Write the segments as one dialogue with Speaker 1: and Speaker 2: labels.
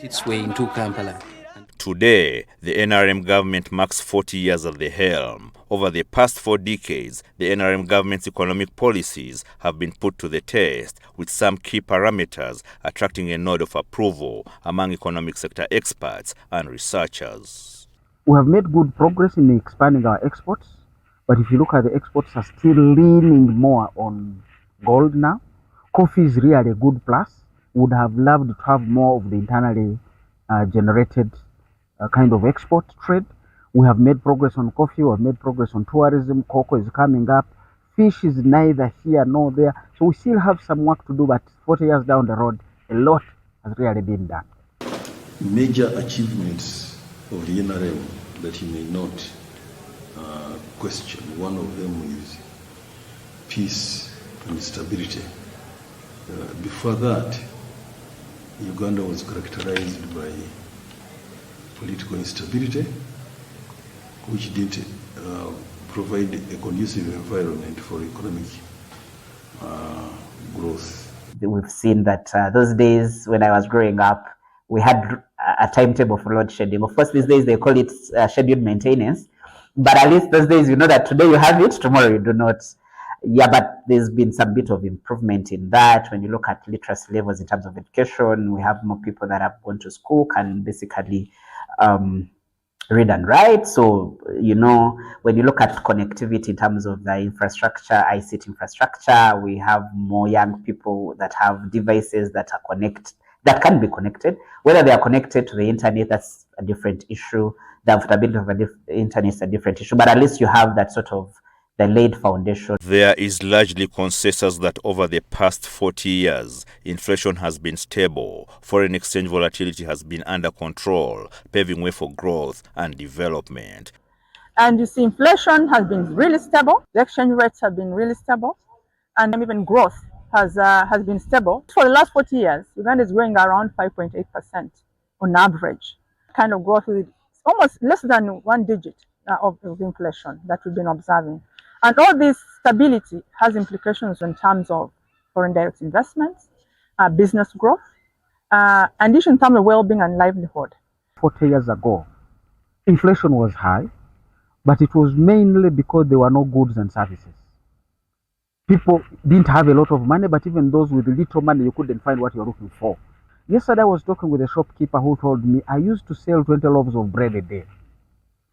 Speaker 1: its way into Kampala.
Speaker 2: Today, the NRM government marks 40 years at the helm. Over the past 4 decades, the NRM government's economic policies have been put to the test, with some key parameters attracting a nod of approval among economic sector experts and researchers.
Speaker 3: We have made good progress in expanding our exports, but if you look at the exports are still leaning more on gold now. Coffee is really a good plus. Would have loved to have more of the internally generated kind of export trade. We have made progress on coffee, we have made progress on tourism, cocoa is coming up, fish is neither here nor there. So we still have some work to do, but 40 years down the road, a lot has really been done.
Speaker 4: Major achievements of the NRM that you may not question, one of them is peace and stability. Before that, Uganda was characterized by political instability, which didn't provide a conducive environment for economic growth.
Speaker 5: We've seen that those days when I was growing up, we had a timetable for load shedding. Of course, these days they call it scheduled maintenance, but at least those days you know that today you have it, tomorrow you do not. Yeah, but there's been some bit of improvement in that. When you look at literacy levels in terms of education, we have more people that have gone to school, can basically read and write. So, you know, when you look at connectivity in terms of the infrastructure, ICT infrastructure, we have more young people that have devices that are that can be connected. Whether they are connected to the internet, that's a different issue. The affordability of the internet is a different issue. But at least you have that sort of the laid foundation.
Speaker 2: There is largely consensus that over the past 40 years, inflation has been stable, foreign exchange volatility has been under control, paving way for growth and development.
Speaker 6: And you see, inflation has been really stable, the exchange rates have been really stable, and even growth has been stable. For the last 40 years, Uganda is growing around 5.8% on average. Kind of growth is almost less than 1 digit of inflation that we've been observing. And all this stability has implications in terms of foreign direct investments, business growth, and in terms of well-being and livelihood.
Speaker 3: 40 years ago, inflation was high, but it was mainly because there were no goods and services. People didn't have a lot of money, but even those with little money, you couldn't find what you're looking for. Yesterday, I was talking with a shopkeeper who told me, I used to sell 20 loaves of bread a day.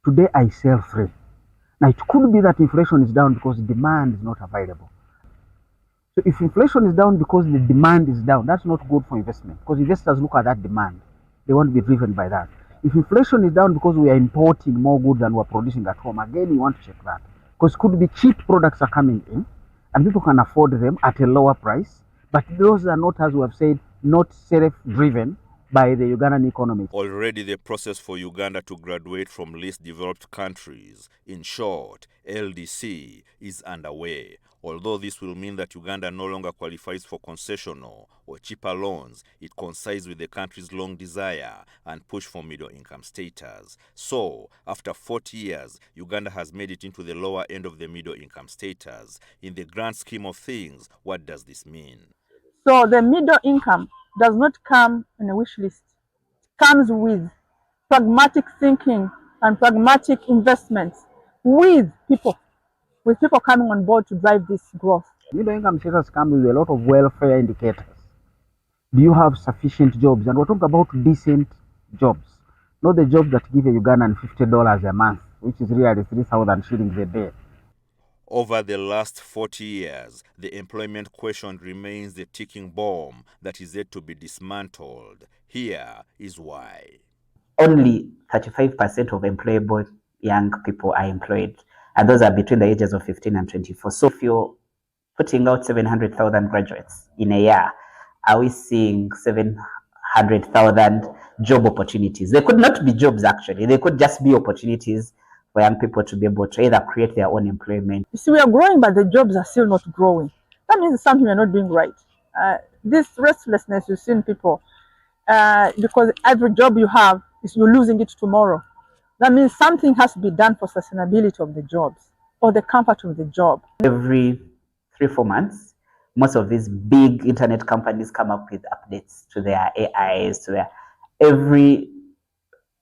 Speaker 3: Today, I sell 3. Now, it could be that inflation is down because demand is not available. So if inflation is down because the demand is down, that's not good for investment, because investors look at that demand. They want to be driven by that. If inflation is down because we are importing more goods than we're producing at home, again, you want to check that. Because it could be cheap products are coming in, and people can afford them at a lower price, but those are not, as we have said, not self-driven by the Ugandan economy.
Speaker 2: Already the process for Uganda to graduate from least developed countries, in short, LDC, is underway. Although this will mean that Uganda no longer qualifies for concessional or cheaper loans, it coincides with the country's long desire and push for middle-income status. So, after 40 years, Uganda has made it into the lower end of the middle-income status. In the grand scheme of things, what does this mean?
Speaker 6: So the middle income does not come in a wish list. It comes with pragmatic thinking and pragmatic investments with people coming on board to drive this growth.
Speaker 3: Middle income status comes with a lot of welfare indicators. Do you have sufficient jobs? And we're talking about decent jobs, not the jobs that give a Ugandan $50 a month, which is really 3,000 shillings a day.
Speaker 2: Over the last 40 years, the employment question remains the ticking bomb that is yet to be dismantled. Here is why.
Speaker 5: Only 35% of employable young people are employed, and those are between the ages of 15 and 24. So if you're putting out 700,000 graduates in a year, are we seeing 700,000 job opportunities? They could not be jobs, actually. They could just be opportunities for young people to be able to either create their own employment.
Speaker 6: You see, we are growing, but the jobs are still not growing. That means something we're not doing right. This restlessness you see in people, because every job you have, you're losing it tomorrow. That means something has to be done for sustainability of the jobs or the comfort of the job.
Speaker 5: Every 3-4 months, most of these big internet companies come up with updates to their AIs, every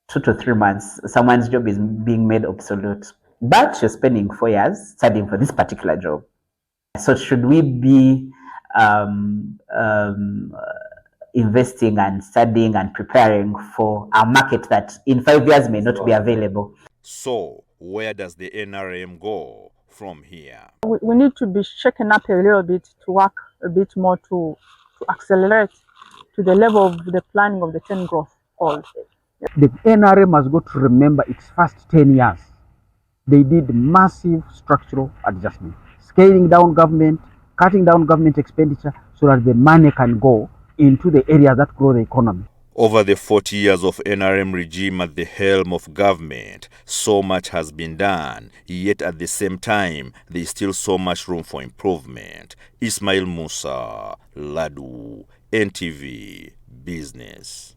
Speaker 5: 2 to 3 months, someone's job is being made obsolete. But you're spending 4 years studying for this particular job. So should we be investing and studying and preparing for a market that in 5 years may not be available?
Speaker 2: So, where does the NRM go from here?
Speaker 6: We need to be shaken up a little bit to work a bit more to accelerate to the level of the planning of the 10 growth goals.
Speaker 3: The NRM has got to remember its first 10 years. They did massive structural adjustment, scaling down government, cutting down government expenditure so that the money can go into the areas that grow the economy.
Speaker 2: Over the 40 years of NRM regime at the helm of government, so much has been done, yet at the same time, there is still so much room for improvement. Ismail Musa Ladu, NTV Business.